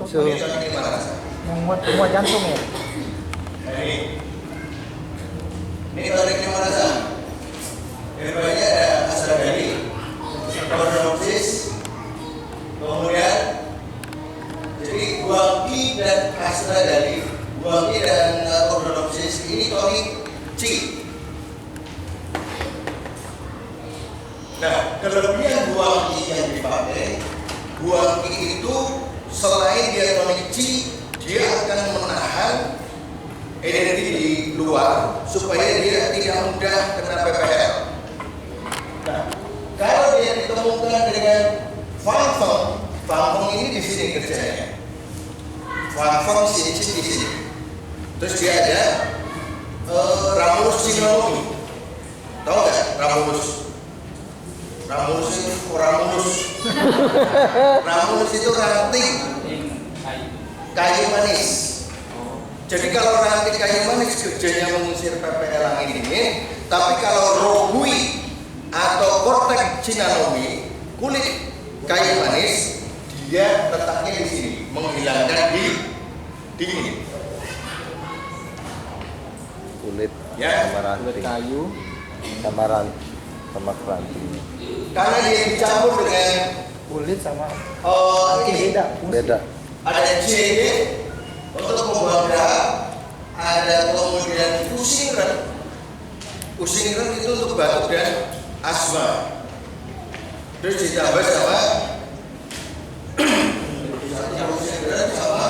Membuat semua jantung ya. Ini toniknya mana sah? Herbanya ada astragali, chondrosis, kemudian jadi guangi dan astragali, guangi dan chondrosis ini tonik C. Nah, kelebihan guangi yang dipakai, guangi itu selain dia tonik C, dia akan menahan energi di luar supaya dia tidak mudah kena PPL. Nah, kalau dia ditemukan dengan Fangfeng ini di sini kerjanya. Fangfeng Xinqin di sini. Terus dia ada Ramulus cinnamomum. Tahu nggak Ramulus? Ramulus itu Ramulus itu ranting kayu manis. Jadi kalau ranting kayu manis kerjanya mengusir PPL angin dingin, tapi kalau rohui atau cortex cinnamomum, kulit kayu manis, dia letaknya di sini, menghilangkan dingin. Kulit Ya, sama Kulit ranting kayu. sama ranting. karena dia dicampur dengan Kulit sama ini Beda. ada CD untuk membuang darah, ada kemudian pusingren. Pusingren itu untuk batuk dan asma. Terus ditambah sama sama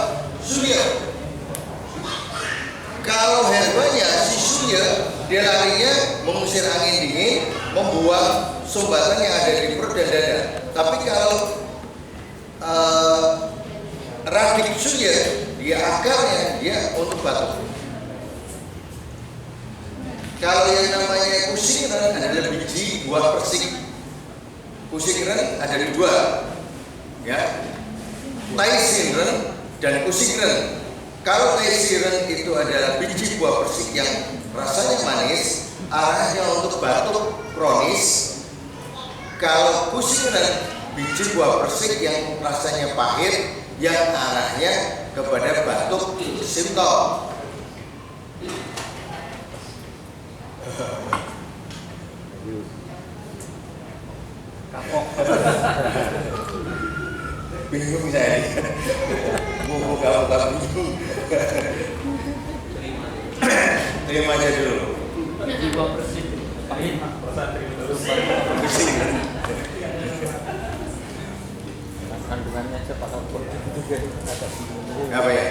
surya. Kalau herbanya si surya, dia larinya mengusir angin dingin, membuang sumbatan yang ada di perut dan dada. Tapi kalau radik surya, dia akarnya dia untuk batuk. Kalau yang namanya kusingren adalah biji buah persik. Kusingren ada dua, ya, taisingren dan kusingren. Kalau taisingren itu adalah biji buah persik yang rasanya manis, arahnya untuk batuk kronis. Kalau kusingren biji buah persik yang rasanya pahit, yang arahnya kepada batuk simptom. kapok. Bingung saya. Mau kamu bingung. Terima aja dulu. Jiwa bersih. Pahit terus. Kandungannya cepat kapok juga agak bingung. Apa ya?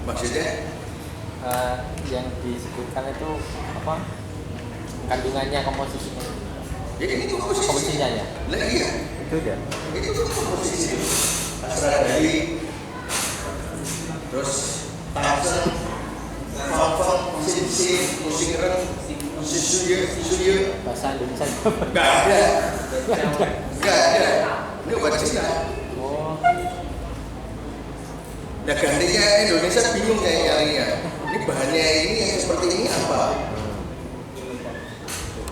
Maksudnya? Yang disebutkan itu apa? Kandungannya, komposisinya. Ya ini Komposisinya ya. Lah iya. Itu dia. Itu komposisi. Astragali. Terus Tansen, Fangfeng, Xinqin, kusingren, surya. Bahasa Indonesia. Enggak ada. Enggak ada. Ini obat Cina. Oh. Nah gantinya Indonesia bingung kayak nyarinya. Ini bahannya ini yang seperti ini apa?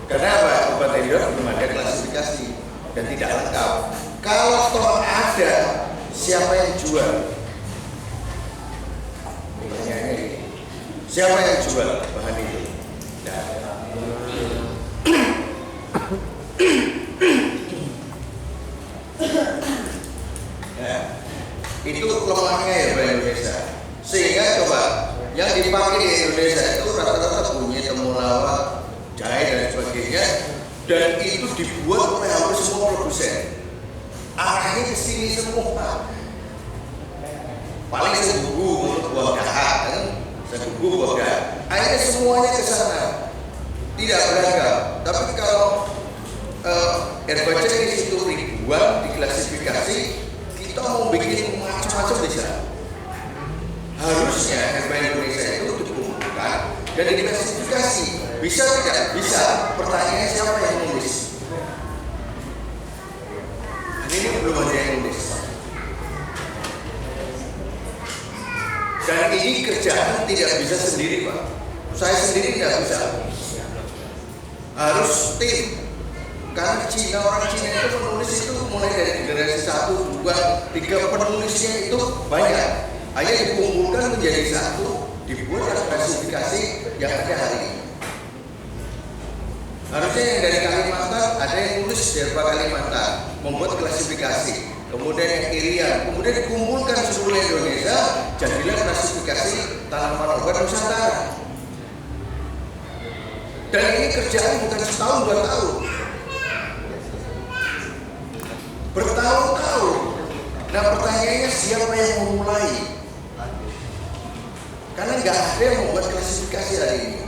Karena apa? Obat endor belum ada klasifikasi dan tidak lengkap. Kalau toh ada, siapa yang jual? Pertanyaannya ini. Siapa yang jual bahan itu? Nah. Ya. Itu lemahnya ya Pak Indonesia. Sehingga coba yang dipakai di Indonesia itu rata-rata bunyi temulawak, jahe dan sebagainya, dan itu dibuat oleh hampir semua produsen. Arahnya ke sini semua. Paling segugu untuk buah jahat, kan? Segugu buah jahat. Akhirnya semuanya ke sana. Tidak beragam. Tapi kalau herba jenis itu ribuan diklasifikasi, kita mau bikin macam-macam bisa. Harusnya herba Indonesia itu dikumpulkan dan diklasifikasi. Bisa tidak? Bisa. Pertanyaannya siapa yang nulis? Ini belum ada yang nulis. Dan ini kerjaan tidak bisa sendiri Pak. Saya sendiri tidak bisa. Harus tim. Karena Cina, orang Cina itu menulis itu mulai dari generasi 1, 2, 3 penulisnya itu banyak. Hanya dikumpulkan menjadi satu, dibuat klasifikasi yang ada hari ini. Harusnya yang dari Kalimantan ada yang nulis Herba Kalimantan, membuat klasifikasi. Kemudian yang Irian, kemudian dikumpulkan seluruh Indonesia, jadilah klasifikasi tanaman obat Nusantara. Dan ini kerjaan bukan setahun 2 tahun, bertahun-tahun. Nah pertanyaannya siapa yang memulai? Karena nggak ada yang membuat klasifikasi hari ini.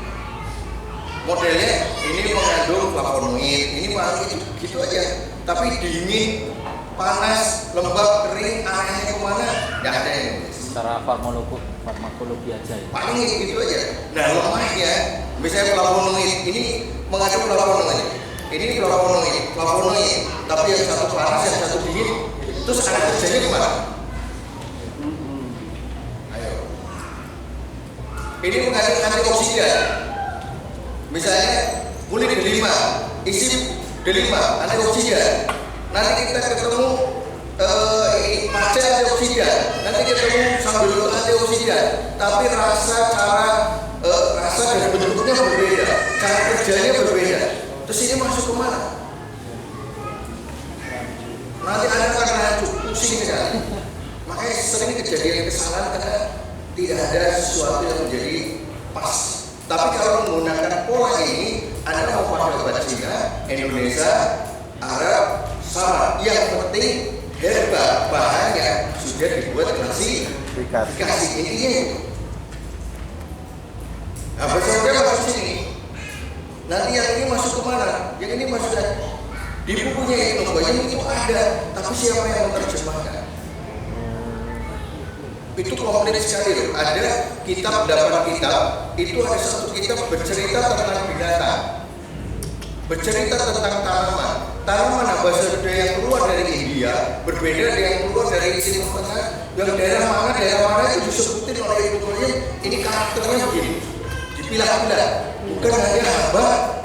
Modelnya ini mengandung flavonoid, ini mengandung gitu aja. Tapi dingin, panas, lembab, kering, arahnya kemana? Nggak ada yang nulis. Secara farmakologi aja ya. Paling gitu aja. Nah lemahnya, misalnya flavonoid, ini mengandung flavonoid, ini flavonoid, tapi yang satu panas, yang satu dingin, terus arah kerjanya kemana? Ayo. Ini mengandung antioksidan. Misalnya kulit delima, isi delima, antioksidan. Nanti kita ketemu maca antioksidan, nanti ketemu sambal antioksidan. Tapi rasa dan bentuknya berbeda, cara kerjanya berbeda. Terus ini masuk ke mana? Nanti Anda akan hancur, pusing sekali. Makanya sering kejadian kesalahan karena tidak ada sesuatu yang menjadi pas. Tapi kalau menggunakan pola ini, Anda mau pakai obat Cina, Indonesia, Arab, sama. Yang penting herba bahannya sudah dibuat klasifikasi intinya itu. Nah, besoknya masuk sini. Nanti yang ini masuk ke mana? Yang ini masuk di bukunya itu banyak itu ada, tapi siapa yang menerjemahkan? Itu komplit sekali loh. Ada kitab, 8 kitab, itu ada satu kitab bercerita tentang binatang, bercerita tentang tanaman bahasa yang keluar dari India berbeda dengan yang keluar dari Timur Tengah. Yang daerah mana itu disebutin oleh Ibu Korea, ini karakternya begini, dipilah-pilah, bukan hanya haba.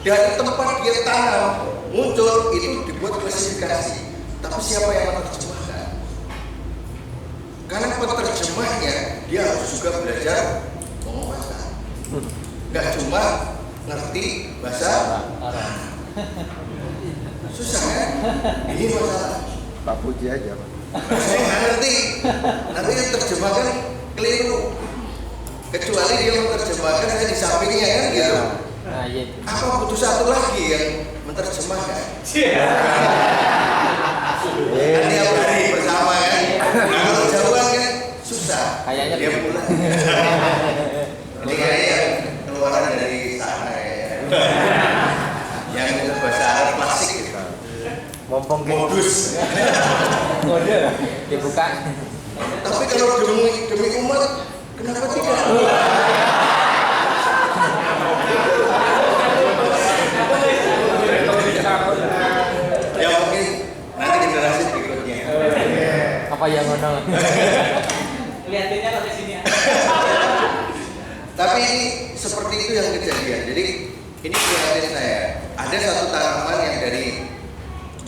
Dari tempat dia tanam muncul itu dibuat klasifikasi, tapi siapa yang menerjemahkan? Karena penerjemahnya dia harus juga belajar penguatan, nggak cuma ngerti bahasa Arab. Susah kan? Ini masalah. Pak Puji aja Pak. Saya nggak ngerti, nanti yang terjemahkan keliru. Kecuali dia menerjemahkan saya di sampingnya kan gitu. Nah, iya. Apa butuh satu lagi yang menerjemahkan? Kan tiap hari bersama kan. Nah, kalau jauhan kan susah. Kayaknya dia pulang. Ini kayaknya keluaran dari sana ya. Yang bahasa Arab klasik gitu. Mumpung Modus. Kode dibuka. Tapi kalau demi umat, kenapa tidak? Ya mungkin nanti generasi berikutnya. Apa yang ngono? Lihatinnya sampai sini. Tapi ini seperti itu yang kejadian. Jadi ini prihatin saya. Ada satu tanaman yang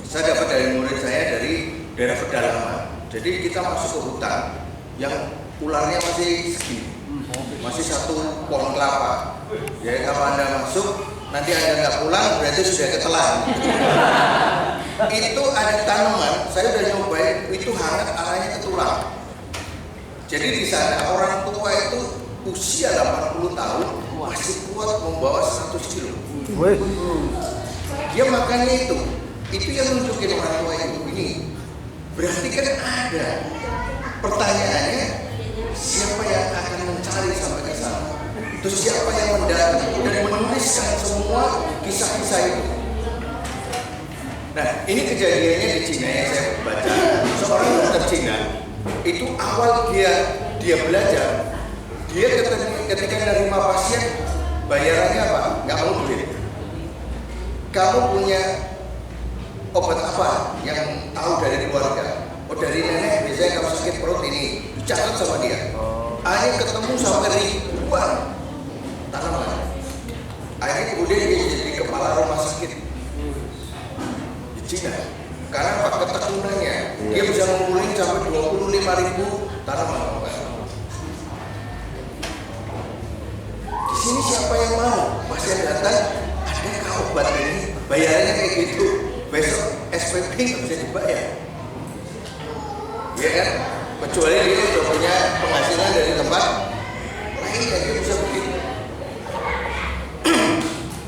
saya dapat dari murid saya dari daerah pedalaman. Jadi kita masuk ke hutan yang ularnya masih segini, masih 1 pohon kelapa. Jadi kalau Anda masuk, nanti Anda nggak pulang berarti sudah ketelan. Itu ada tanaman, saya udah nyobain, itu hangat arahnya ke tulang. Jadi di sana orang tua itu usia 80 tahun masih kuat membawa 100 kilo. Dia makannya itu yang nunjukin orang tua itu ini. Berarti kan ada. Pertanyaannya, siapa yang akan mencari sampai ke sana? Terus siapa yang mendatang dan menuliskan semua kisah-kisah itu? Nah, ini kejadiannya di Cina yang saya baca. Seorang dokter Cina itu awal dia belajar, dia ketika menerima pasien bayarannya apa? Nggak mau duit. Kamu punya obat apa yang tahu dari keluarga? Oh dari nenek biasanya kalau sakit perut ini dicatat sama dia. Akhirnya ketemu sampai ribuan tanaman. Akhirnya kemudian dia jadi kepala rumah sakit di Cina. dia bisa ngumpulin sampai 25.000 tanaman. Di sini siapa yang mau? Pasien datang, ada obat ini, bayarannya kayak gitu. Besok SPP nggak bisa dibayar, ya kan? Kecuali dia sudah punya penghasilan dari tempat lain yang dia bisa begitu.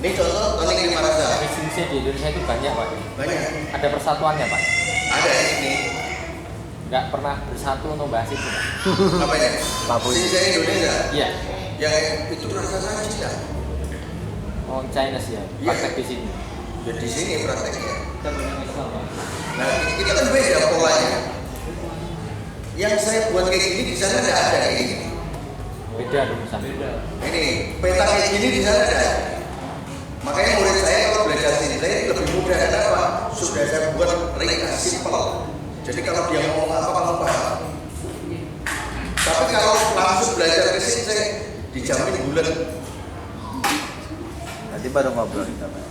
Ini contoh tonik lima rasa. Bisnisnya di Indonesia itu banyak Pak. Banyak. Ada persatuannya Pak. Ada ini. Nggak pernah bersatu untuk bahas itu Pak. Apa ya? Baboy. Sinja Indonesia. Iya. Yang itu rasa Cina. Oh China sih ya. Iya. Praktek di sini. Ya di sini prakteknya. Kita punya Islam, Pak. Nah kita kan beda polanya. Yang saya buat kayak gini di sana tidak ada kayak gini. Beda dong sama. Beda. Ini peta kayak gini di sana ada. Makanya murid saya kalau belajar sini saya lebih mudah. Kenapa? Sudah saya buat ringkas simple. Jadi kalau dia ngomong apa kamu paham. Tapi kalau langsung belajar ke sini saya dijamin bulan. Nanti baru ngobrol kita Pak.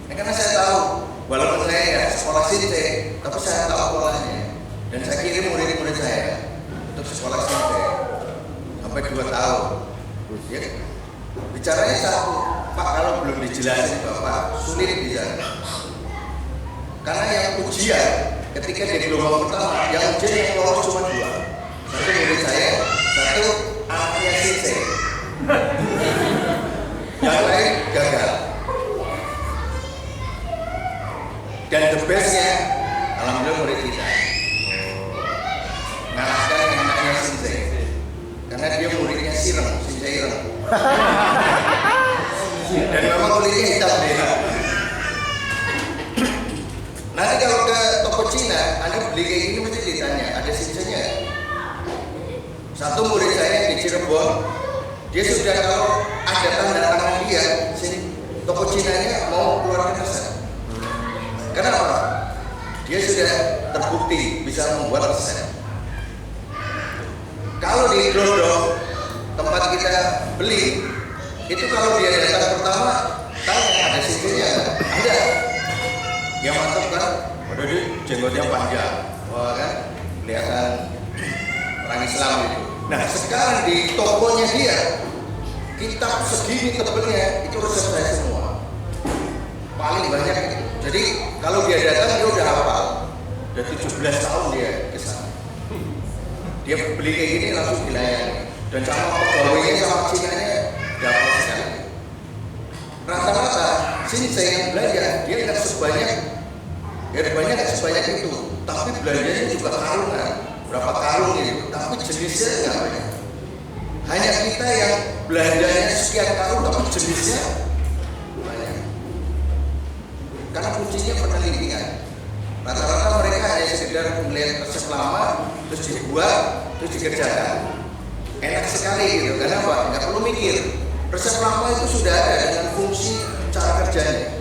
Ya, karena saya tahu, walaupun saya ya sekolah sini tapi saya tahu polanya. Dan saya kirim murid-murid saya untuk sekolah sini sampai 2 tahun. Ya, bicaranya satu, Pak kalau belum dijelasin Bapak sulit bisa. Karena yang ujian ketika di gelombang pertama, yang ujian yang lolos cuma 2. Satu murid saya, satu anaknya Sise. Yang lain gagal. Dan the bestnya, alhamdulillah murid kita ngalahkan yang anaknya Sise. Karena dia muridnya Sireng, Sise Ireng. Dan memang kulitnya hitam dia. Nanti kalau ke toko Cina, Anda beli kayak gini mesti ditanya, ada Sisenya? Satu murid saya di Cirebon, dia sudah kalau ada tanda tangan dia, sini toko Cinanya mau keluarkan resep. Kenapa? Dia sudah terbukti bisa membuat resep. Kalau di Glodok tempat kita beli, itu kalau dia datang pertama, tanya ada Sisenya? Ada. Yang mantap kan? Waduh dia jenggotnya panjang, wah kan? Kelihatan orang Islam itu. Nah sekarang di tokonya dia, kitab segini tebelnya itu resep saya semua, paling banyak itu. Jadi kalau dia datang dia udah hafal, udah 17 tahun dia kesana. Dia beli kayak gini langsung dilayani, dan sama pegawainya sama Cinanya dapat sekali. Rata-rata sini saya yang belanja dia nggak sebanyak, ya banyak nggak sebanyak itu, tapi belanjanya juga karungan, berapa karung itu, tapi jenisnya nggak banyak. Hanya kita yang belanjanya sekian karung tapi jenisnya banyak. Karena kuncinya penelitian. Rata-rata mereka hanya sekedar melihat resep lama, terus dibuat, terus dikerjakan. Enak sekali gitu, karena apa? Nggak perlu mikir. Resep lama itu sudah ada dengan fungsi cara kerjanya.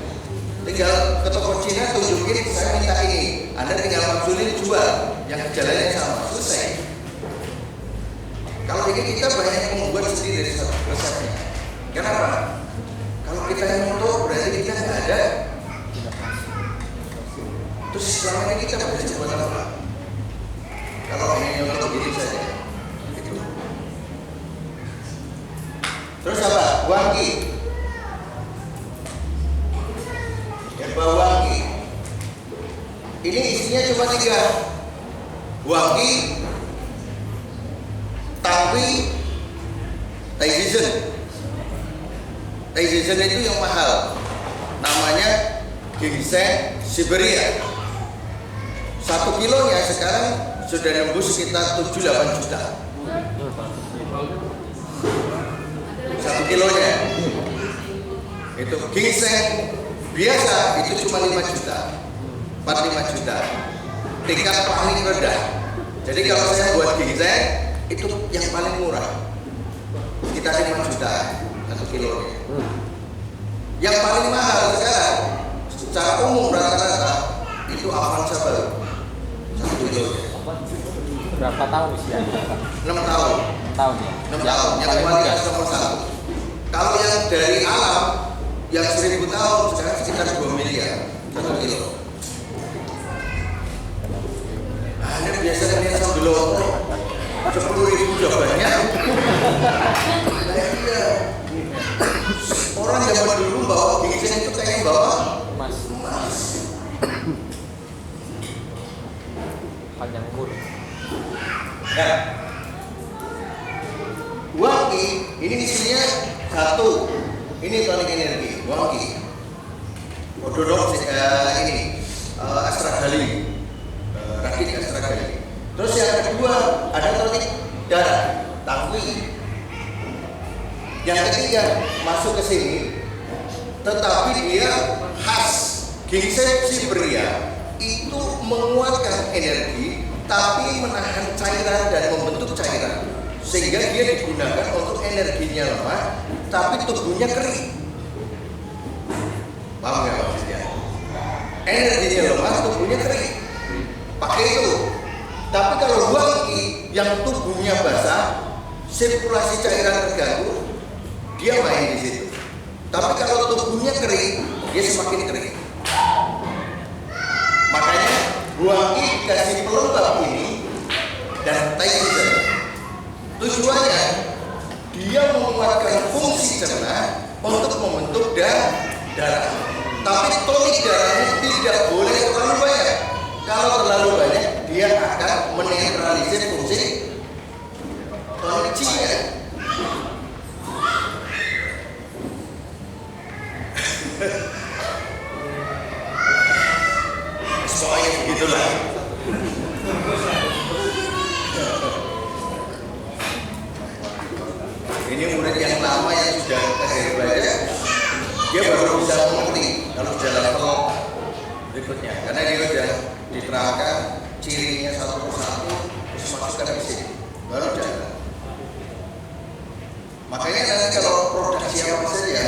Tinggal ke toko Cina tunjukin, saya minta ini, Anda tinggal maksulin jual, yang jalannya sama, selesai. Kalau ini kita banyak membuat sendiri resepnya. Kenapa? Kalau kita yang untuk berarti kita nggak ada. Terus selama ini kita belajar buat apa? Kalau ini untuk diri saja. Gitu. Terus apa? Wangi. Herba wangi. Ini isinya cuma 3. Wangi, Tawi, Taijizen. Taijizen itu yang mahal. Namanya ginseng Siberia. 1 kilonya sekarang sudah nembus sekitar 7-8 juta. 1 kilonya. Itu ginseng biasa itu cuma 5 juta, 4-5 juta. Tingkat paling rendah. Jadi kalau saya buat ginseng itu yang paling murah, sekitar 5 juta 1 kilonya. Yang paling mahal sekarang secara umum rata-rata itu Avanza baru 1 kilonya. Berapa tahun usianya Pak? 6 tahun. 6 tahun ya? 6 tahun. Yang kualitas nomor 1. Kalau yang dari alam yang 1000 tahun sekarang sekitar 2 miliar 1 kilo. sudah banyak. Nah, iya. Orang zaman dulu bawa ginseng itu kayak bawa Mas, emas. panjang umur. Nah, wangi ini isinya satu. Ini tonik energi, wangi. Odonok ini astragali, rakit astragali. Terus yang kedua ada tonik darah, tangwi. Yang ketiga masuk ke sini, tetapi dia khas ginseng Siberia itu menguatkan energi, tapi menahan cairan dan membentuk cairan, sehingga dia digunakan untuk energinya lemah, tapi tubuhnya kering. Paham nggak maksudnya? Energinya lemah, tubuhnya kering. Pakai itu. Tapi kalau wangi yang tubuhnya basah, sirkulasi cairan terganggu, dia main di situ. Tapi kalau tubuhnya kering, dia semakin kering. Makanya wangi dikasih pelembab ini dan Tyson. Tujuannya dia menguatkan fungsi cerna untuk membentuk darah. Tapi tonik darahnya tidak boleh terlalu banyak. Kalau terlalu banyak, dia akan menetralisir fungsi tonik C-nya. Soalnya begitulah. Ini murid yang lama yang sudah belajar, dia baru bisa mengerti kalau sudah level berikutnya, karena dia sudah diterangkan cirinya satu persatu, terus masukkan ke sini, baru jalan. Makanya nanti kalau produk siapa saja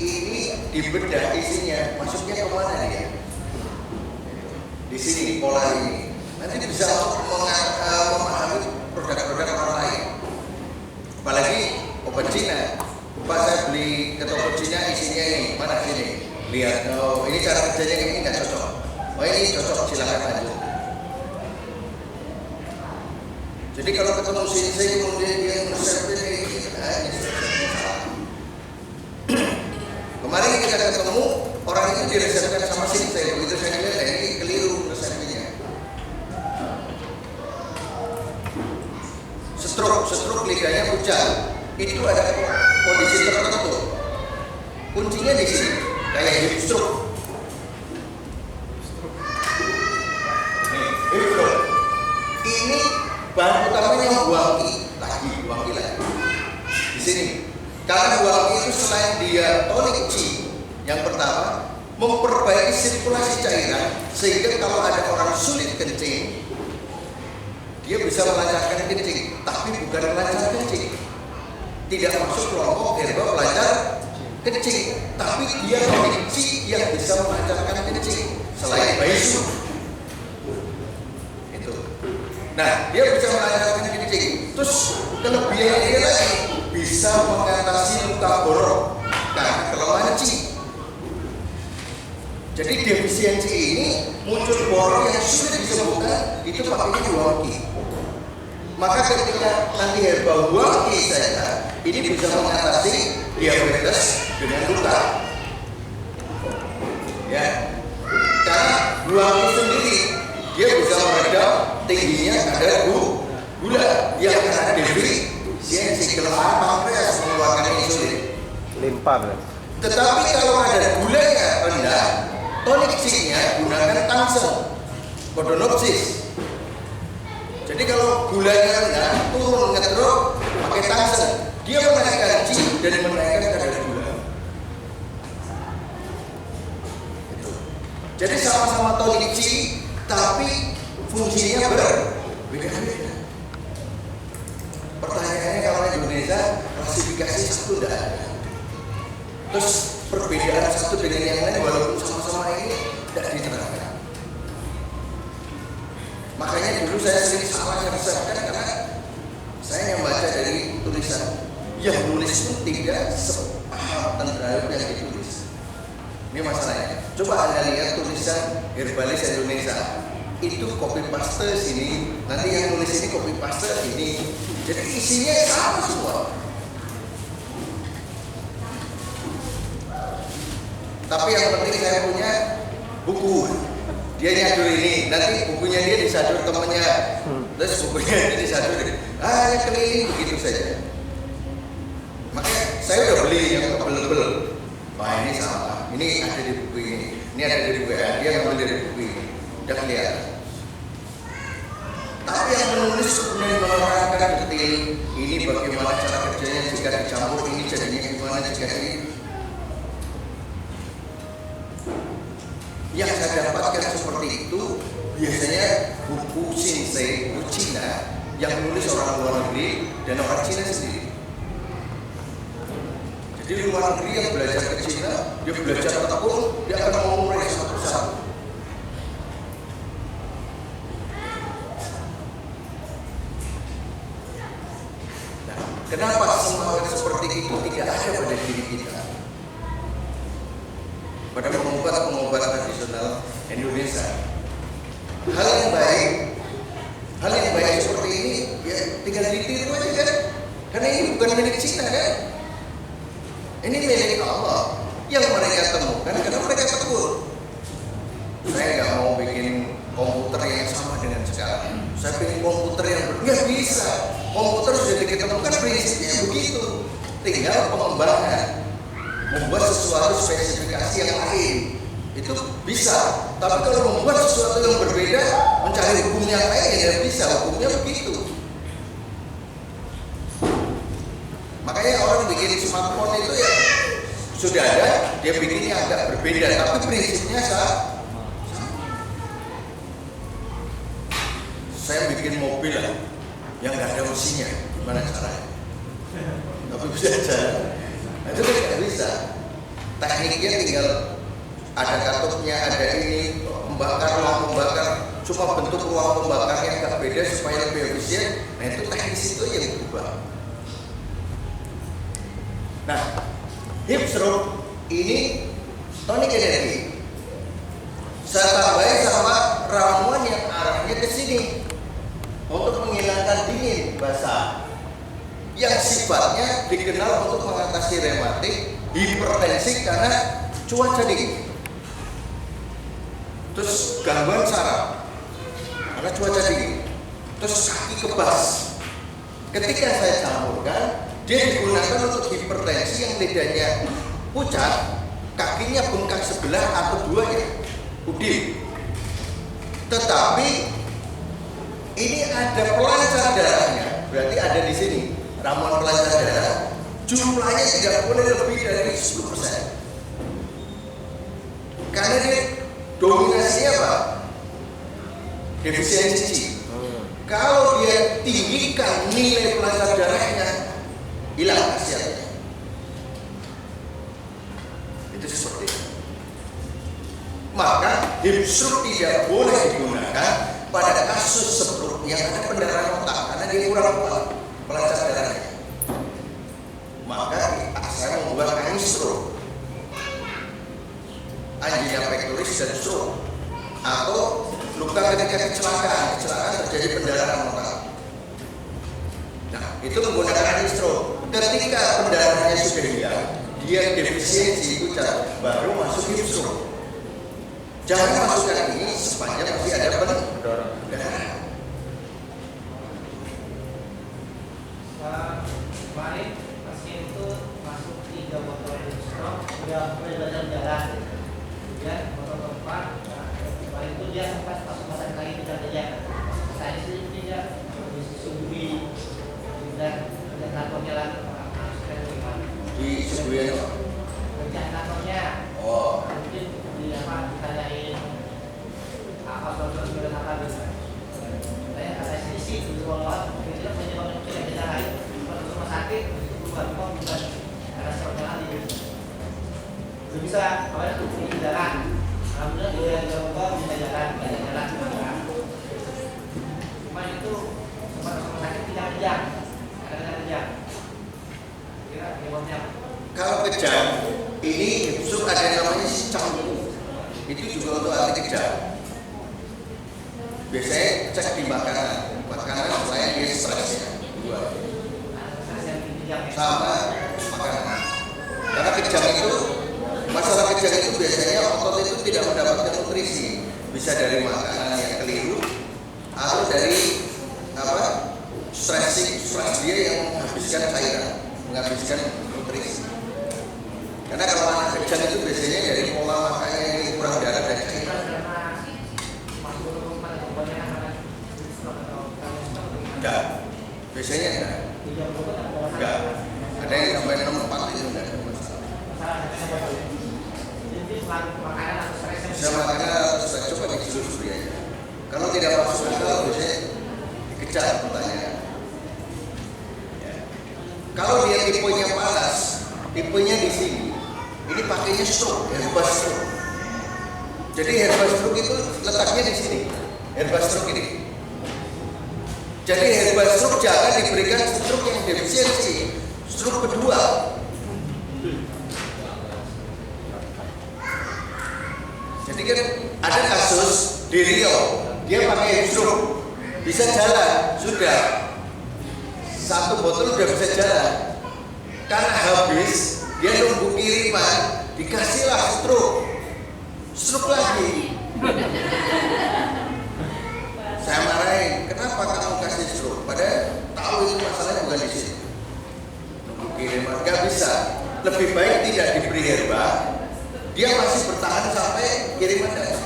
ini dibedah isinya, masuknya kemana dia? Di sini pola ini nanti bisa memahami produk-produk orang lain. Apalagi obat Cina. Pak, saya beli ke toko Cina isinya ini, mana sini? Lihat, oh ini cara kerjanya ini nggak cocok. Oh ini cocok, silakan lanjut. Jadi kalau ketemu sini kemudian dia resepnya ini, ini salah. Kemarin kita ketemu orang itu diresepkan sama sini, saya begitu saya lihat ini keliru resepnya. Stroke lidahnya pucat, itu ada kondisi tertentu. Kuncinya di sini, kayak hip stroke. Hip stroke. Ini bahan utamanya wangi lagi. Di sini, karena wangi itu selain dia tonik C, yang pertama memperbaiki sirkulasi cairan, sehingga kalau ada orang sulit kencing, dia bisa melancarkan kencing, tapi bukan melancar kencing. Tidak masuk kelompok herba pelancar kencing, tapi dia tonik C yang bisa melancarkan kencing selain baisu. Itu. Nah, dia bisa melancarkan kencing. Terus kelebihan dia lagi bisa mengatasi luka borok karena kelemahan C. Jadi defisiensi ini muncul borok yang sulit disembuhkan, itu pakainya wangi. Maka ketika nanti herba wangi saja, ini bisa mengatasi diabetes dengan luka. Ya, karena wangi sendiri dia bisa meredam tingginya kadar gula yang karena defisiensi kelemahan pankreas mengeluarkan insulin. Limpa berarti. Tetapi kalau ada gulanya rendah, tonik C-nya gunakan tangsel, kodonopsis. Jadi kalau gulanya rendah, turun ngedrop pakai tangsel, dia menaikkan C dan menaikkan kadar gula. Jadi sama-sama tonik C, tapi fungsinya berbeda-beda. Pertanyaannya kalau di Indonesia klasifikasi satu tidak ada. Terus perbedaan satu dengan yang lain walaupun sama-sama ini tidak diterangkan. Makanya dulu saya sering salah resepkan karena saya membaca dari tulisan yang nulis pun tidak sepaham tentang yang ditulis. Ini masalahnya. Coba Anda lihat tulisan Herbalis Indonesia itu copy paste sini, nanti yang nulis ini copy paste ini, jadi isinya sama semua. Tapi yang penting saya punya buku, dia nyadur ini, nanti bukunya dia disadur temannya, terus bukunya dia disadur, yang keliling begitu saja. Makanya saya udah beli yang tebel-tebel. Wah ini sama, ini ada di buku ini ada di buku dia ngambil dari buku ini, udah kelihatan. Tapi yang menulis kemudian menerangkan detail, ini bagaimana cara kerjanya jika dicampur, ini jadinya gimana jika ini. Yang saya dapatkan seperti itu biasanya buku Shinsei, buku Cina yang menulis orang luar negeri dan orang Cina sendiri. Jadi luar negeri yang belajar ke Cina, dia belajar tekun, dia akan mengurai satu persatu. Nah, kenapa semangat seperti itu tidak ada pada diri kita? Pada pengobat tradisional Indonesia, hal yang baik seperti ini ya tinggal ditiru aja kan, karena ini bukan milik Cina kan, ini milik Allah yang mereka temukan karena mereka tekun. Saya nggak mau bikin komputer yang sama dengan sekarang, saya bikin komputer yang nggak bisa. Komputer sudah diketemukan prinsipnya begitu, tinggal pengembangan. Membuat sesuatu spesifikasi yang lain itu bisa, tapi kalau membuat sesuatu yang berbeda, mencari hukum yang lain tidak bisa, hukumnya begitu. Makanya orang bikin smartphone itu ya sudah ada, dia bikinnya agak berbeda, tapi prinsipnya sama. Saya bikin mobil yang nggak ada mesinnya, gimana caranya? Tapi bisa jalan. Itu tidak bisa. Tekniknya tinggal ada katupnya, ada ini, ruang pembakar, cuma bentuk ruang pembakarnya agak beda supaya lebih efisien. Nah itu teknis itu yang berubah. Nah, hip stroke ini tonic energy. Saya tambahin sama ramuan yang arahnya ke sini untuk menghilangkan dingin basah, yang sifatnya dikenal untuk mengatasi rematik, hipertensi karena cuaca dingin, terus gangguan saraf karena cuaca dingin, terus kaki kebas. Ketika saya campurkan, dia digunakan untuk hipertensi yang lidahnya pucat, kakinya bengkak sebelah atau duanya, udin. Tetapi ini ada pelancar darahnya, berarti ada di sini. Ramuan pelancar darah jumlahnya tidak boleh lebih dari 10%, karena dia dominasinya apa? Defisiensi. Kalau dia tinggikan nilai pelancar darahnya, hilang khasiatnya. Itu seperti itu. Maka hip stroke tidak boleh digunakan pada kasus stroke yang ada pendarahan otak karena dia kurang kuat pelancar darahnya. Maka saya membuat stroke, angina pectoris dan stroke, atau luka ketika kecelakaan terjadi pendarahan otak. Nah, itu menggunakan stroke. Ketika pendarahannya sudah hilang, dia defisiensi pucat, baru masuk hip stroke. Jangan masukkan ini sepanjang masih ada pendarahan. Kemarin pasien itu masuk 3 botol stroke, sudah belajar jalan, kemudian botol keempat, kemarin itu dia sempat masuk badan kaki tidak ada. Saya sendiri tidak disuguhi dan kantornya lagi disuguhi kerja kantornya. Oh, mungkin ditanyain apa soal sudah apa bisa. Saya ada sisi di luar, kita menyebabkan tidak jalan. Rumah sakit itu bukan karena seorang ahli itu bisa awalnya tuh ini jalan, alhamdulillah dia bisa jalan cuma itu sempat rumah sakit tidak kejam, kadang-kadang kejam. Kira penyebabnya kalau kejam ini ada namanya canggung, itu juga untuk anti kejam. cek di makanan selain dia stresnya dua sama makanan. Karena kejang itu, masalah kejang itu biasanya otot itu tidak mendapatkan nutrisi, bisa dari makanan yang keliru atau dari stres dia yang menghabiskan cairan, menghabiskan nutrisi. Karena kalau anak kejang itu biasanya dari pola makannya yang kurang darah dan cairan. Enggak, biasanya enggak. Ada yang sampai 64 itu enggak ada masalah. Bisa makanan harus coba ditelusuri aja. Kalau tidak masuk akal biasanya dikejar pertanyaan. Ya. Kalau dia tipenya panas, tipenya di sini, ini pakainya stroke, herbal stroke. Jadi herbal stroke itu letaknya di sini, herbal stroke ini. Jadi herbal stroke jangan diberikan stroke yang defisiensi, stroke kedua. Jadi kan ada kasus di Riau, dia pakai stroke, bisa jalan, sudah 1 botol udah bisa jalan. Karena habis, dia nunggu kiriman, dikasihlah stroke lagi. Saya marahin, kenapa kamu kasih stroke? Padahal tahu itu masalahnya bukan di sini. Nunggu kiriman, nggak bisa. Lebih baik tidak diberi herba, dia masih bertahan sampai kiriman datang.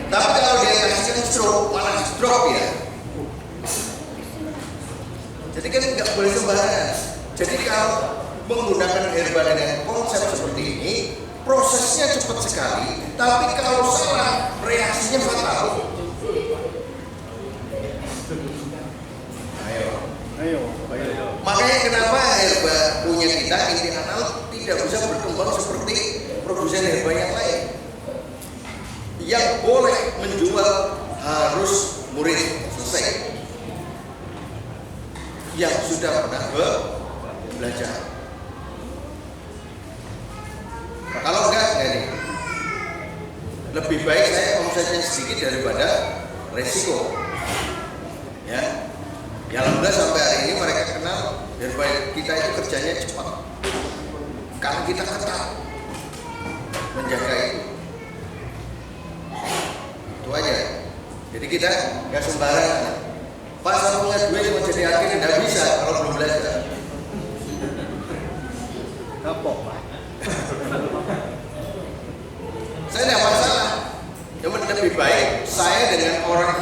Tapi kalau dia kasihkan stroke, malah stroke ya. Jadi kan nggak boleh sembarangan. Jadi kalau menggunakan herba dengan konsep seperti ini, prosesnya cepat sekali. Tapi kalau salah, reaksinya fatal. Ayo. Makanya kenapa herba punya kita inti anal tidak bisa berkembang seperti produsen herba yang lain. Yang boleh menjual harus murid selesai, yang sudah pernah belajar. Kalau enggak nih, lebih baik saya omsetnya sedikit daripada resiko. Ya, alhamdulillah sampai hari ini mereka kenal herba kita itu kerjanya cepat. Karena kita ketat menjaga itu. Itu aja. Jadi kita nggak sembarangan. Pak, saya punya duit mau jadi agen, nggak bisa kalau belum belajar. Kapok, Pak. Saya tidak masalah. Cuma lebih baik saya dengan orang,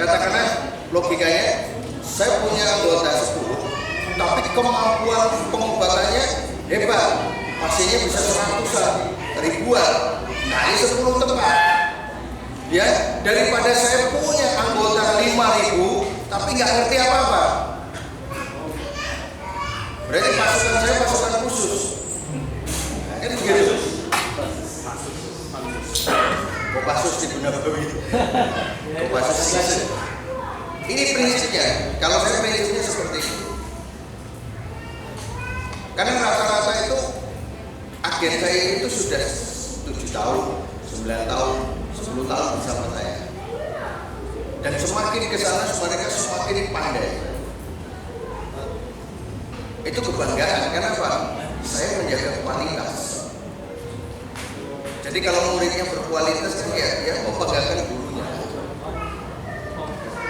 katakanlah logikanya, saya punya anggota 10, tapi kemampuan pengobatannya hebat. Pasiennya bisa 100-an, ribuan, kali 10 tempat. Ya, daripada saya punya anggota 5.000 tapi nggak ngerti apa-apa. Berarti pasukan saya pasukan khusus. Nah, kan begitu. Kopassus di Benabawi. Kopassus. Ini prinsipnya. Kalau saya prinsipnya seperti itu. Karena rata-rata itu agen saya itu sudah 7 tahun, 9 tahun, 10 tahun bersama saya. Dan semakin ke sana mereka semakin pandai. Itu kebanggaan. Kenapa? Saya menjaga kualitas. Jadi kalau muridnya berkualitas kan ya mau banggakan gurunya.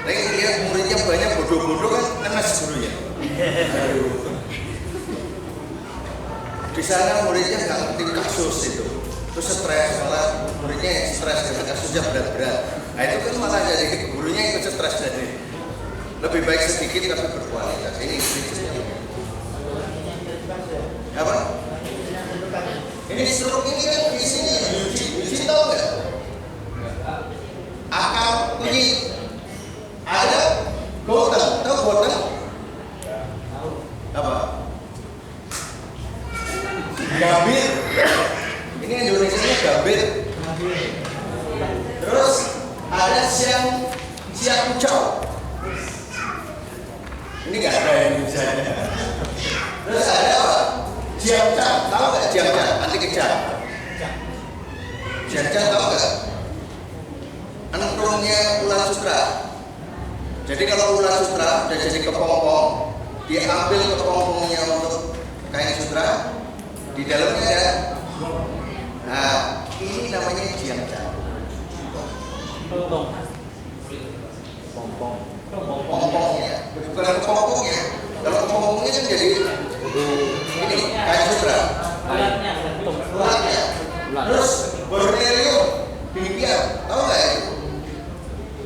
Tapi dia muridnya banyak bodoh-bodoh kan ngenes gurunya. Di sana muridnya nggak ngerti kasus itu. Terus stres, malah muridnya stres karena kasusnya berat-berat. Nah itu kan malah jadi gurunya ikut stres. Jadi lebih baik sedikit tapi berkualitas. Ini prinsipnya. Apa? Ini stroke ini kan di sini Yuji tahu nggak? Akal kunyit ada gotan, tahu gotan? Apa? Gambir. Ini Indonesia gambir. Terus ada siang kucau. Ini nggak ada yang bisa. Terus ada apa? Jiangcan, tahu nggak Jiangcan? Anti kejang. Jiangcan tahu nggak? sutra. Jadi kalau ulat sutra udah jadi kepompong, dia ambil kepompongnya untuk kain sutra, di dalamnya ada. Nah, ini namanya jiang jago. Pompongnya, bukan kepompongnya. Kalau kepompongnya kan jadi ini kain sutra. Ulatnya. Terus Borneo, Filipina, tahu nggak itu?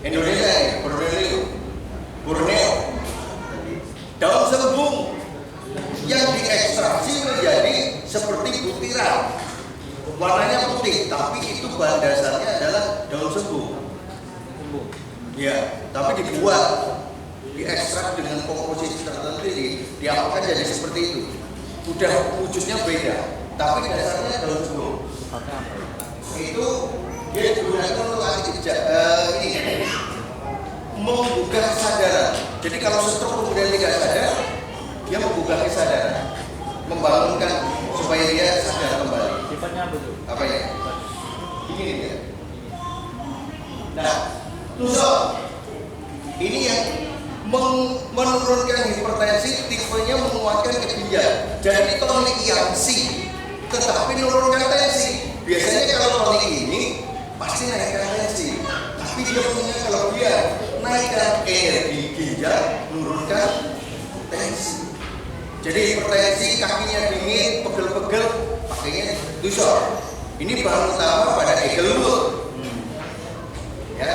Indonesia ini, Borneo, daun sembung yang diekstraksi menjadi seperti butiran, warnanya putih, tapi itu bahan dasarnya adalah daun sembung. Ya, tapi diekstrak dengan komposisi tertentu, diapakan jadi seperti itu. Udah wujudnya beda, tapi dasarnya daun sembung. Itu dia digunakan untuk ini menggugah kesadaran. Jadi kalau stroke kemudian tidak sadar, dia menggugah kesadaran, membangunkan supaya dia sadar kembali. Sifatnya apa tuh? Apa ya? Ini dia. Nah, tusuk ini yang menurunkan hipertensi, tipenya menguatkan keginjal. Jadi tonik yang C, tetapi menurunkan tensi. Biasanya kalau tonik ini pasti naikkan tensi, tapi dia punya kelebihan naikkan energi ginjal, menurunkan tensi. Jadi hipertensi, kakinya dingin, pegel-pegel, pakainya tusuk. Ini bahan utama pada Egelwood. Ya.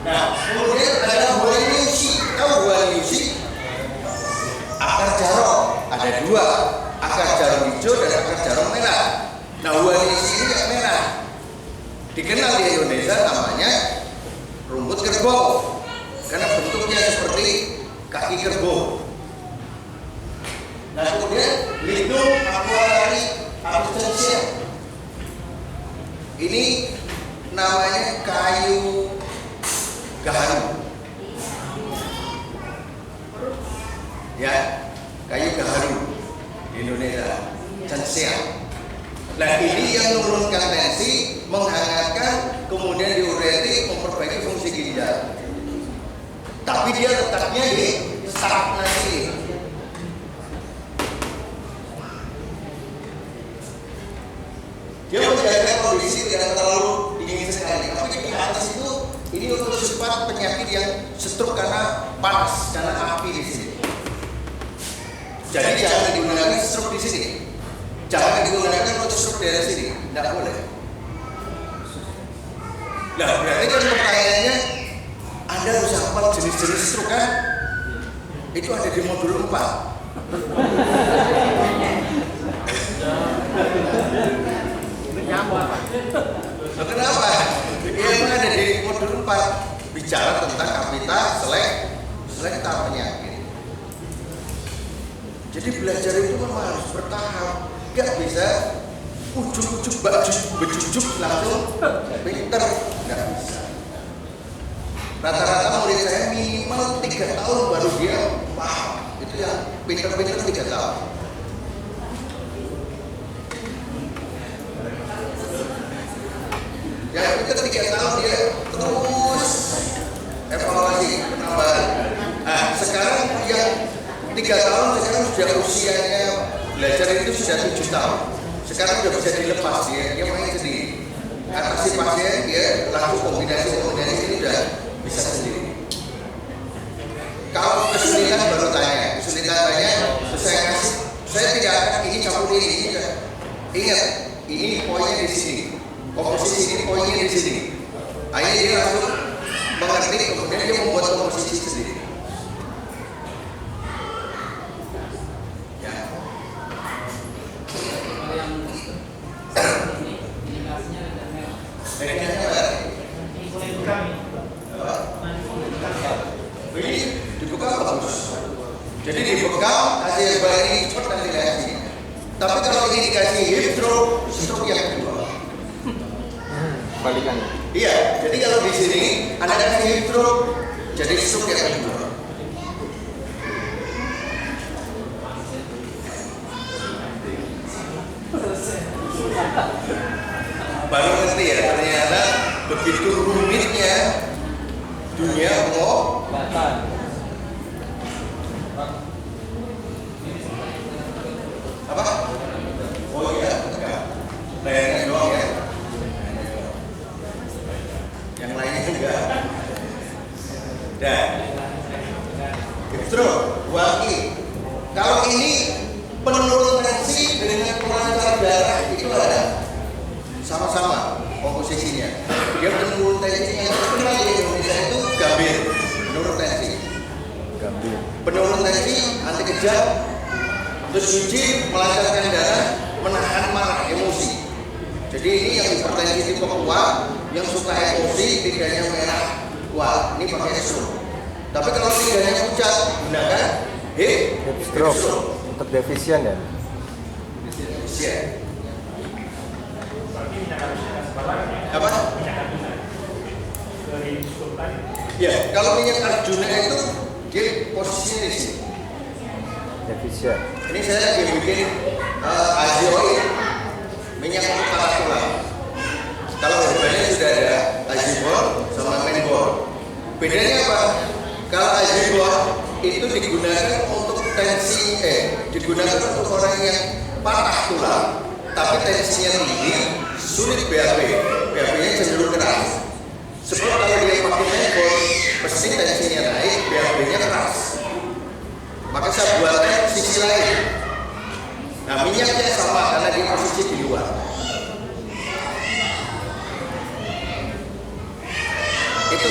Nah, kemudian ada buah nyusi. Tahu buah nyusi? Akar jarum ada dua, akar jarum hijau dan akar jarum merah. Nah, buah nyusi ini yang merah dikenal di Indonesia namanya rumput kerbau karena bentuknya seperti kaki kerbau. Nah, kemudian lindung aquarii absentia. Ini namanya kayu gaharu. Ya, kayu gaharu di Indonesia, cansea. Nah, ini yang menurunkan tensi, menghangatkan, kemudian diuretik, memperbaiki fungsi ginjal. Tapi dia letaknya di stagnasi. Dia menjaga kondisi tidak terlalu dingin sekali. Tapi di atas itu ini untuk sifat penyakit yang stroke karena panas, karena api di sini. Jadi jangan digunakan stroke di sini. Jangan digunakan untuk stroke dari sini. Tidak boleh. Nah, berarti kan pertanyaannya, Anda harus hafal jenis-jenis stroke kan? Itu ada di modul 4. Nah, kenapa? Yang ada di modul 4 bicara tentang kapita, selekta penyakit. Jadi belajar itu memang harus bertahap, nggak bisa ujuk-ujuk bejujuk langsung pinter, nggak bisa. Rata-rata murid saya minimal 3 tahun baru dia paham. Itu yang pinter-pinter 3 tahun. Yang pinter 3 tahun dia terus evaluasi penambahan. Nah, sekarang yang 3 tahun sekarang sudah usianya belajar itu sudah 7 tahun. Sekarang sudah bisa dilepas dia main sendiri. Atasi pasien dia langsung kombinasi ini sudah bisa sendiri. Kalau kesulitan baru tanya, saya tidak akan ini campur ini. Ingat, ini poinnya di sini. Komposisi ini poinnya di sini. Akhirnya dia langsung mengerti, kemudian dia membuat komposisi sendiri. Ya. Ini dibuka bagus. Jadi dibekam hasil bayi ini cepat nanti reaksi. Tapi kalau ini dikasih hip stroke yang kedua. Balikan. Iya, jadi kalau di sini Anda kasih hip stroke, jadi stroke yang kedua. baru ngerti ya ternyata begitu rumitnya dunia pengobatan. Apa? Oh iya, enggak. Layarnya doang ya. Yang lainnya enggak. Dan terus wangi. Kalau ini penurun tensi dengan pelancar darah itu ada sama-sama komposisinya. Dia penurun tensi yang terkenal di Indonesia itu gambir, penurun tensi. Gambir. Penurun tensi anti kejang, terus suci melancarkan darah, menahan marah emosi. Jadi ini yang hipertensi tipe kuat, yang suka emosi, lidahnya merah, kuat. Ini pakai stroke. Tapi kalau lidahnya pucat, gunakan hip stroke. Untuk defisien ya? Defisien. Apa? Ya, kalau minyak Arjuna itu dia posisinya di sini. Defisien. Ini saya lagi bikin azioid, minyak untuk patah tulang. Kalau herbanya sudah ada azibol sama menbol. Bedanya apa? Kalau azibol itu digunakan untuk tensi, digunakan untuk orang yang patah tulang, tapi tensinya tinggi, sulit BAB. BAB-nya cenderung keras. Sebab kalau dia pakai menbol, pasti tensinya naik, BAB-nya keras. Maka saya buatkan sisi lain. Nah, minyaknya sama karena dia posisi di luar. Itu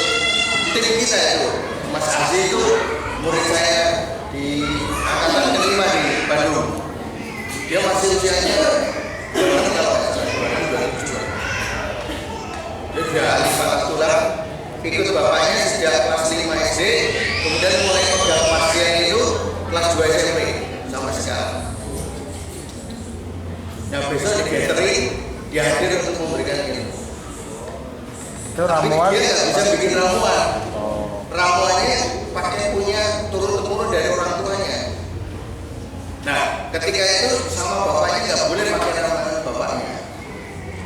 tim kita itu. Mas Aziz itu murid saya di angkatan kelima di Bandung. Dia masih usianya dia sudah ahli patah tulang. Ikut bapaknya sejak kelas 5 SD, kemudian mulai pegang pasien itu kelas 2 SMP sampai sekarang. Nah, besok di gathering dia hadir untuk memberikan ilmu. Itu ramuan. Tapi dia nggak bisa bikin ramuan. Oh. Ramuannya pakai punya turun-temurun dari orang tuanya. Nah, ketika itu sama bapaknya nggak boleh pakai ramuan bapaknya.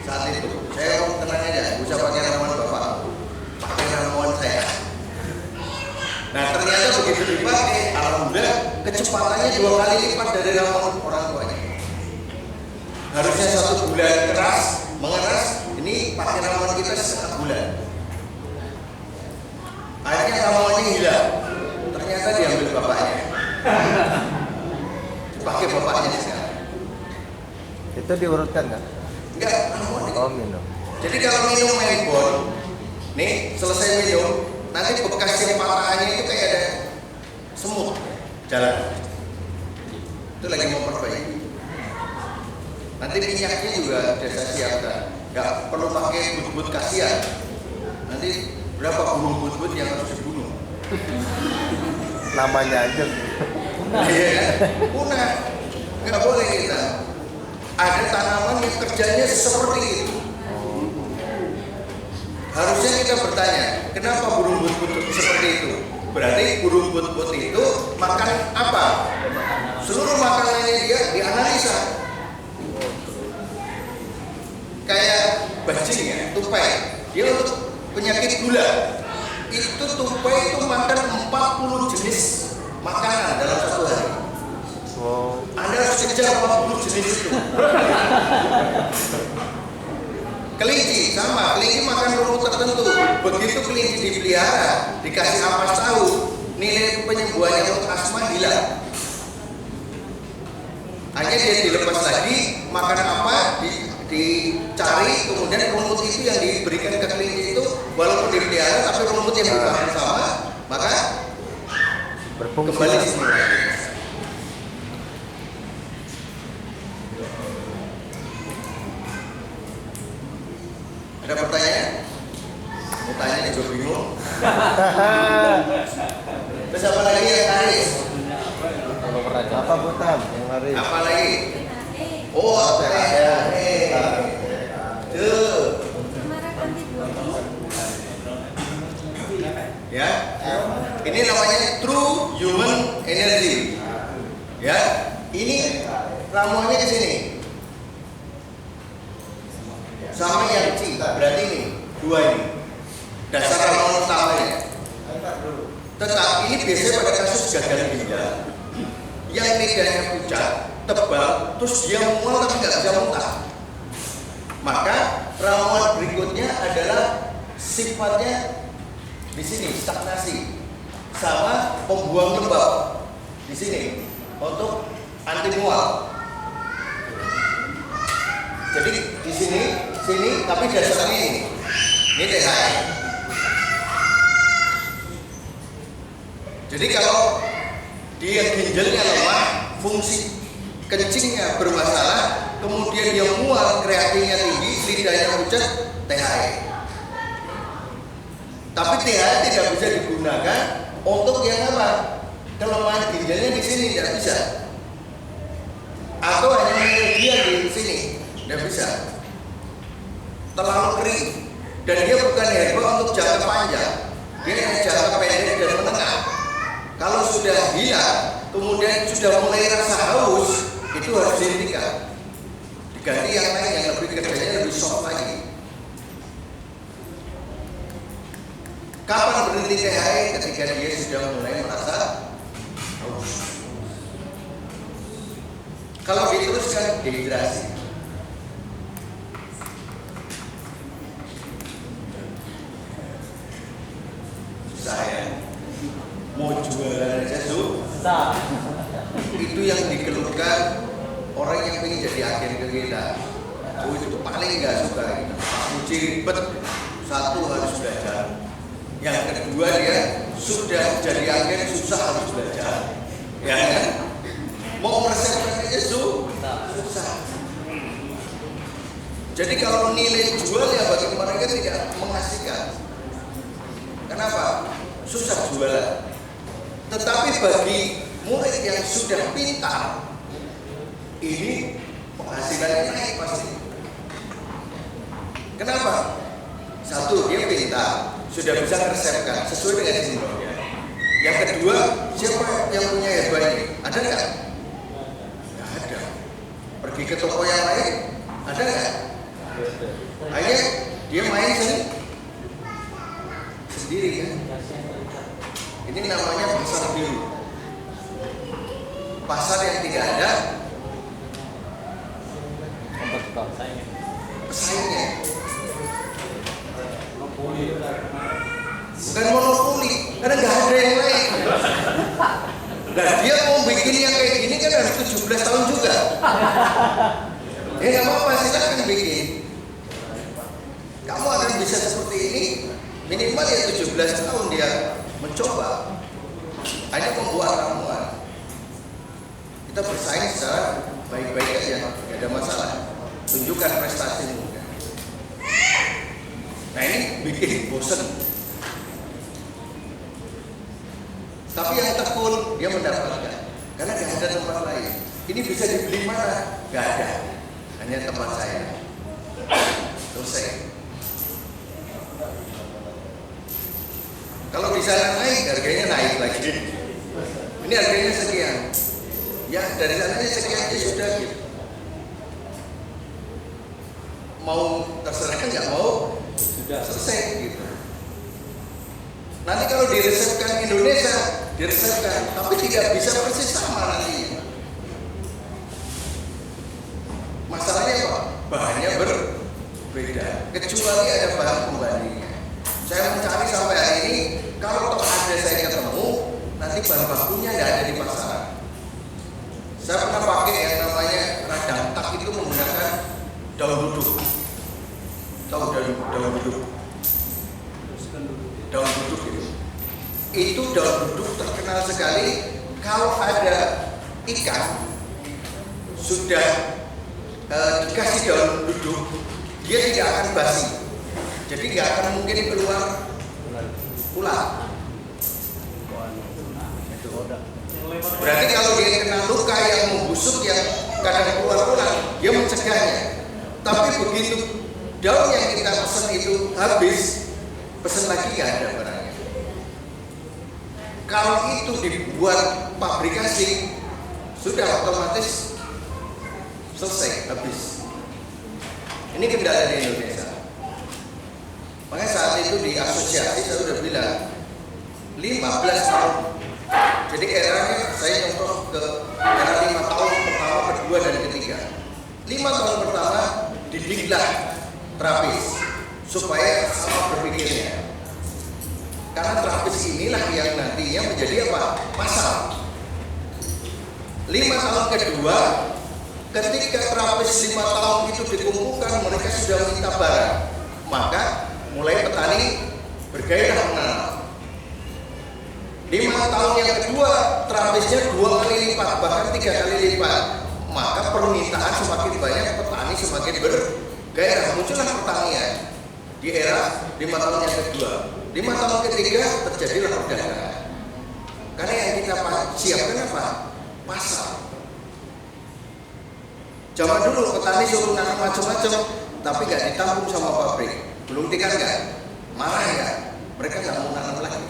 Saat itu saya mau tenang aja, bisa pakai ramuan bapak, pakai ramuan saya. Nah, ternyata begitu dipakai, alhamdulillah kecepatannya 2 kali lipat dari ramuan orang tuanya. Harusnya 1 bulan keras, mengeras, ini pakai ramuan kita 1/2 bulan. Akhirnya ramuannya hilang. Ternyata diambil bapaknya. Dipakai bapaknya sekarang. Itu diurutkan nggak? Enggak, ramuan. Oh, minum. Jadi kalau minum menbol, nih selesai minum, nanti bekas yang patahannya itu kayak ada semut jalan. Itu lagi mau perbaiki. Nanti minyaknya juga sudah saya siapkan. Nggak perlu pakai but-but kasihan. Nanti berapa burung but-but yang harus dibunuh? Namanya aja. Iya, punah. Nggak boleh kita. Ada tanaman yang kerjanya seperti itu. Harusnya kita bertanya, kenapa burung but-but seperti itu? Berarti burung but-but itu makan apa? Seluruh makanannya dia dianalisa. Kayak bajing ya, tupai. Dia untuk penyakit gula. Itu tupai itu makan 40 jenis makanan dalam 1 hari. Wow. Anda harus kejar 40 jenis itu. Kelinci sama, kelinci makan rumput tertentu. Begitu kelinci dipelihara, dikasih ampas tahu, nilai penyembuhannya untuk asma hilang. Hanya dia dilepas lagi, makan apa, dicari, kemudian rumput itu yang diberikan ke kelinci itu, walaupun dipelihara, tapi rumput yang dimakan sama, maka Berfungsi. kembali semula. Ada pertanyaan? Mau tanya nih, gue bingung. Terus apa lagi ya, Haris? Kalau pernah apa Butam yang hari? Apa lagi? Oh, tuh. Ya, ini namanya True Human Energy. Ya, ini ramuannya di sini. sama yang C. Berarti ini dua ini dasar ramuan utamanya. Tetapi ini biasanya pada kasus gagal ginjal yang lidahnya pucat, tebal, terus dia mual tapi nggak bisa muntah. Maka ramuan berikutnya adalah sifatnya di sini stagnasi sama pembuang lembab di sini untuk anti mual. Jadi di sini tapi dasarnya ini THE. Jadi kalau dia ginjalnya lemah, fungsi kencingnya bermasalah, kemudian dia mual, kreatinnya tinggi, lidahnya pucat, THE. Tapi THE tidak bisa digunakan untuk yang apa? Kelemahan ginjalnya di sini tidak bisa. Atau hanya media di sini tidak bisa. Terlalu kering dan dia bukan herba untuk jangka panjang. Dia hanya jangka pendek dan menengah. Kalau sudah hilang, kemudian sudah mulai rasa haus, itu harus dihentikan. Diganti yang lain yang lebih kerjanya lebih soft lagi. Kapan berhenti THE? Ketika dia sudah mulai merasa haus. Kalau diteruskan dehidrasi. Saya mau jualan aja susah. Itu yang dikeluhkan orang yang ingin jadi agen ke kita. Itu paling nggak suka. Uji ribet, satu harus belajar. Yang kedua dia sudah jadi agen susah harus belajar. Ya kan? Mau meresepkan aja susah. Jadi kalau nilai jual ya bagi mereka tidak mengasihkan. Kenapa? Susah jualan. Tetapi bagi murid yang sudah pintar, ini penghasilannya naik pasti. Kenapa? Satu, dia pintar, sudah bisa meresepkan sesuai dengan sindromnya. Yang kedua, siapa yang punya herba ini? Ada nggak? Nggak ada. Pergi ke toko yang lain, ada nggak? Akhirnya dia main sendiri kan? Ini namanya pasar biru. Pasar yang tidak ada pesaingnya. Bukan monopoli, karena nggak ada yang lain. Nah dia mau bikin yang kayak gini kan harus 17 tahun juga. Ya nggak apa-apa, silakan bikin. Kamu akan bisa seperti ini minimal ya 17 tahun dia mencoba. Hanya membuat ramuan. Kita bersaing secara baik-baik aja, nggak ada masalah. Tunjukkan prestasimu. Nah ini bikin bosen. Tapi yang tekun dia mendapatkan, karena nggak ada tempat lain. Ini bisa dibeli mana? Nggak ada, hanya tempat saya. Selesai. Kalau di sana naik, harganya naik lagi. Ini harganya sekian. Ya dari sananya sekian ya sudah gitu. Mau terserah nggak mau, sudah selesai gitu. Nanti kalau diresepkan Indonesia, diresepkan, tapi tidak bisa persis sama nanti. Masalahnya apa? Bahannya berbeda. Kecuali ada bahan pembandingnya. Saya mencari sampai hari ini, kalau toh ada saya ketemu, nanti bahan bakunya tidak ada di pasaran. Saya pernah pakai yang namanya radang tak itu menggunakan daun duduk. Tahu daun duduk? Daun duduk itu daun duduk terkenal sekali. Kalau ada ikan sudah dikasih daun duduk, dia tidak akan basi. Jadi nggak akan mungkin keluar ular. Berarti kalau dia kena luka yang membusuk yang kadang keluar ular, dia mencegahnya. Tapi begitu daun yang kita pesan itu habis, pesan lagi nggak ada barangnya. Kalau itu dibuat pabrikasi, sudah otomatis selesai, habis. Ini Ini kendala di Indonesia. Makanya saat itu di asosiasi saya sudah bilang 15 tahun. Jadi eranya saya contoh ke era 5 tahun pertama, kedua dan ketiga. 5 tahun pertama didiklah terapis supaya sama berpikirnya. Karena terapis inilah yang nantinya menjadi apa? Pasar. 5 tahun kedua, ketika terapis 5 tahun itu dikumpulkan, mereka sudah minta barang. Maka mulai petani bergairah menanam. 5 tahun yang kedua, terapisnya 2 kali lipat, bahkan 3 kali lipat. Maka permintaan semakin banyak, petani semakin bergairah. Muncullah pertanian di era 5 tahun yang kedua. 5 tahun ketiga terjadilah perdagangan. Karena yang kita siapkan apa? Pasar. Zaman dulu petani suruh nanam macam-macam, tapi nggak ditampung sama pabrik. Belum tikan nggak? Marah nggak? Mereka nggak mau nanam lagi.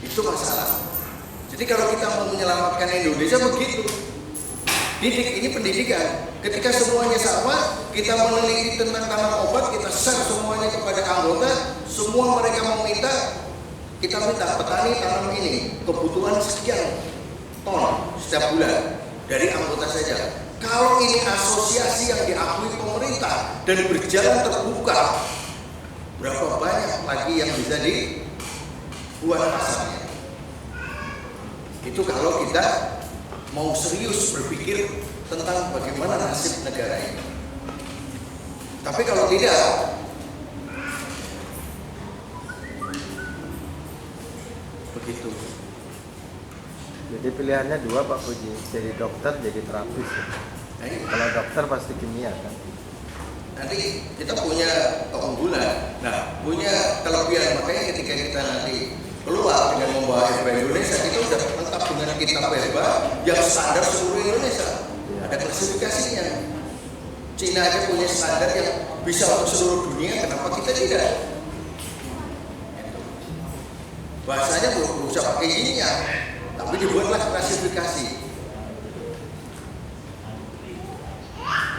Itu masalah. Jadi kalau kita mau menyelamatkan Indonesia begitu. Didik ini pendidikan. Ketika semuanya sama, kita meneliti tentang tanam obat, kita share semuanya kepada anggota, semua mereka meminta, kita minta petani tanam ini, kebutuhan sekian ton setiap bulan dari anggota saja. Kalau ini asosiasi yang diakui pemerintah dan berjalan terbuka, berapa banyak lagi yang bisa dibuat pasarnya? Itu kalau kita mau serius berpikir tentang bagaimana nasib negara ini. Tapi kalau tidak, begitu. Jadi pilihannya 2 Pak Puji, jadi dokter, jadi terapis. Kalau dokter pasti kimia kan. Nanti kita punya keunggulan, punya kelebihan. Makanya ketika kita nanti keluar dengan membawa herba Indonesia, kita sudah lengkap dengan kitab herba yang standar seluruh Indonesia. Ada klasifikasinya. Cina aja punya standar yang bisa untuk seluruh dunia, kenapa kita tidak? Bahasanya belum usah pakai ininya, tapi dibuatlah klasifikasi.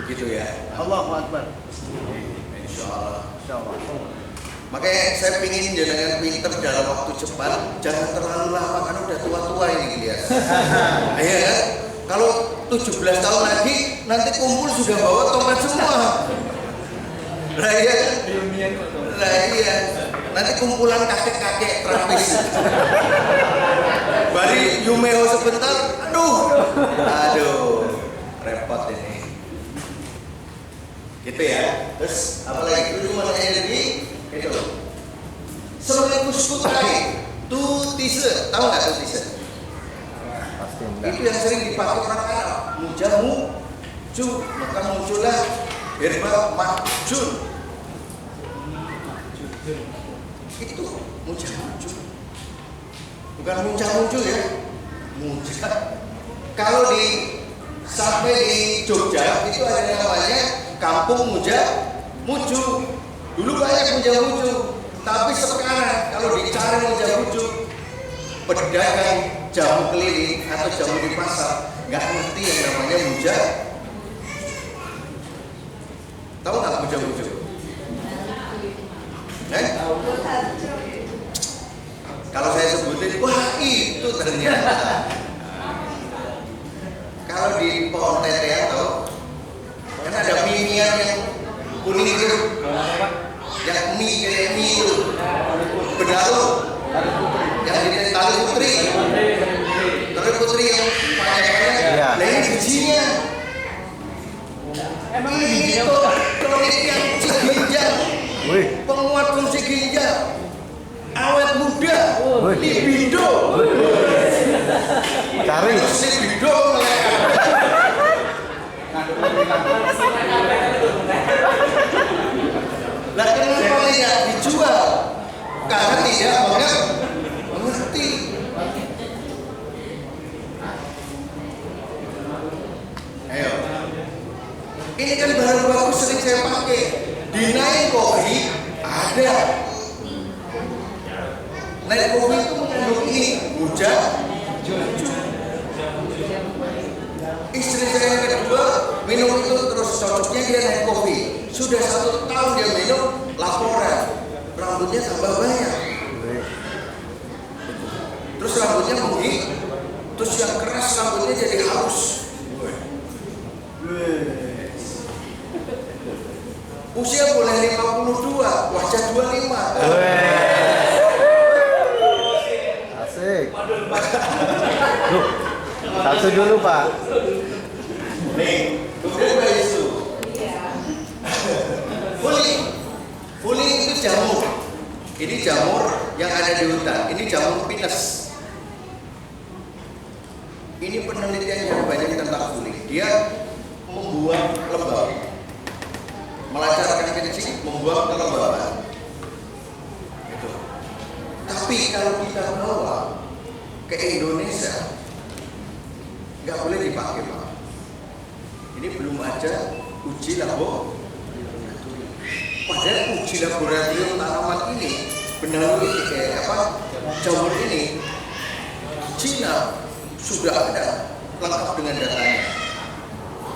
Begitu ya. Allahu Akbar. Insya Allah. Insyaallah. Makanya saya pingin jangan pinter dalam waktu cepat, jangan terlalu lama kan udah tua-tua ini dia. Iya kan? Kalau 17 tahun lagi nanti kumpul sudah bawa tongkat semua. Lah iya kan? Lah iya. Nanti kumpulan kakek-kakek terapis. Bari Yumeo sebentar, aduh, repot ini. Gitu ya. Terus apalagi itu cuma energi. Itu seminggu skutai tutise, tahu nggak tutise? Pasti enggak. Itu yang sering dipakai orang Arab, mujamu, maka muncullah herba mahjun. Itu mujamu, bukan muncul ya, mujah. Kalau sampai di Jogja itu ada namanya Kampung Muju. Dulu banyak muja-muju, tapi sekarang kalau dicari muja-muju, pedagang jamu keliling atau jamu di pasar nggak ngerti yang namanya muja. Tahu nggak muja-muju? Kalau saya sebutin, wah itu ternyata. Kalau di pohon tete tahu, kan ada mimian yang kuning itu. Yang mie kayak mie itu bedalu yang di tali putri yang panjang-panjang. Nah ini bijinya emang ini itu kronik yang ginjal, penguat fungsi ginjal, awet muda, libido. Cari libido lah kenapa tidak dijual? Karena tidak mengerti. Ayo, ini kan barang bagus sering saya pakai. Di Night Coffee ada. Night Coffee itu mengandung ini muja. Istri saya yang kedua minum itu terus cocoknya dia naik kopi. Sudah 1 tahun dia minum, laporan rambutnya tambah banyak. Terus rambutnya mungkin, terus yang keras rambutnya jadi halus. Usia boleh 52, wajah 25. Asik. Duh, satu dulu Pak. Nih, kemudian Mbak Isu. Fuling itu jamur. Ini jamur yang ada di hutan. Ini jamur pinus. Ini penelitian yang banyak tentang fuling. Dia membuat lembab, melancarkan kencing, membuat kelembaban. Gitu. Tapi kalau kita bawa ke Indonesia, nggak boleh dipakai Pak. Ini belum ada uji laboratorium. Padahal uji laboratorium tanaman ini, benar ini jamur ini, Cina sudah ada lengkap dengan datanya.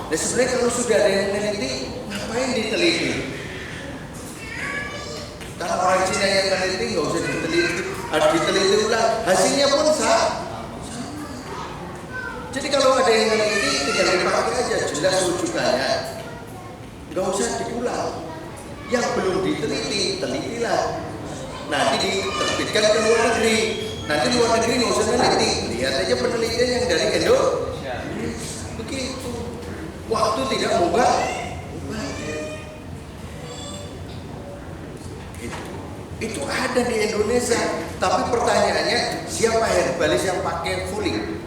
Dan sebenarnya kalau sudah ada yang meneliti, ngapain diteliti? Karena orang Cina yang meneliti nggak usah diteliti, harus diteliti ulang. Hasilnya pun sah. Jadi kalau ada yang meneliti, tinggal dipakai aja, jelas rujukannya. Nggak usah diulang. Yang belum diteliti, telitilah. Nanti diterbitkan ke luar negeri. Nanti luar negeri nggak usah meneliti, lihat aja penelitian yang dari Indonesia. Begitu. Waktu tidak mubah. Itu ada di Indonesia. Tapi pertanyaannya, siapa herbalis yang pakai fuling?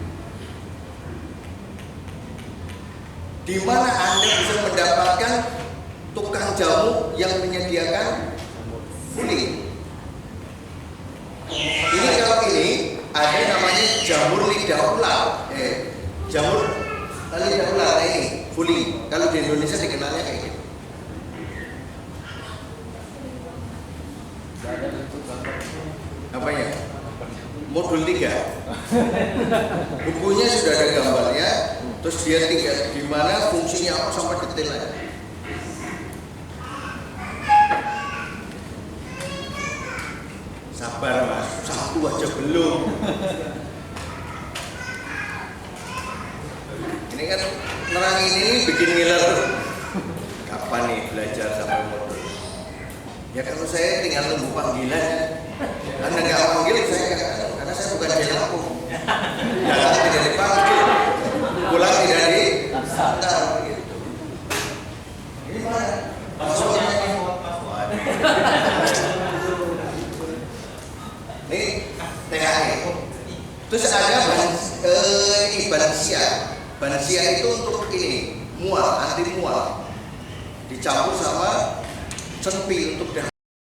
Di mana Anda bisa mendapatkan tukang jamu yang menyediakan fuling? Ini kalau ini ada namanya jamur lidah ular. Jamur lidah ular ini fuling. Kalau di Indonesia dikenalnya kayak gitu. Apanya? Modul 3. Bukunya sudah ada gambarnya. Terus dia tinggal di mana, fungsinya apa sampai detailnya. Sabar Mas, 1 aja belum. Ini kan nerang ini bikin ngiler. Kapan nih belajar sampai modul? Ya kalau saya tinggal nunggu panggilan. Anda nggak panggil saya nggak, karena saya bukan jelapung. Datang tidak dipanggil, pulang tidak diantar gitu. Ini mana? Maksudnya ini THE. Terus ada bansia. Bansia itu untuk ini mual, anti mual. Dicampur sama cenpi untuk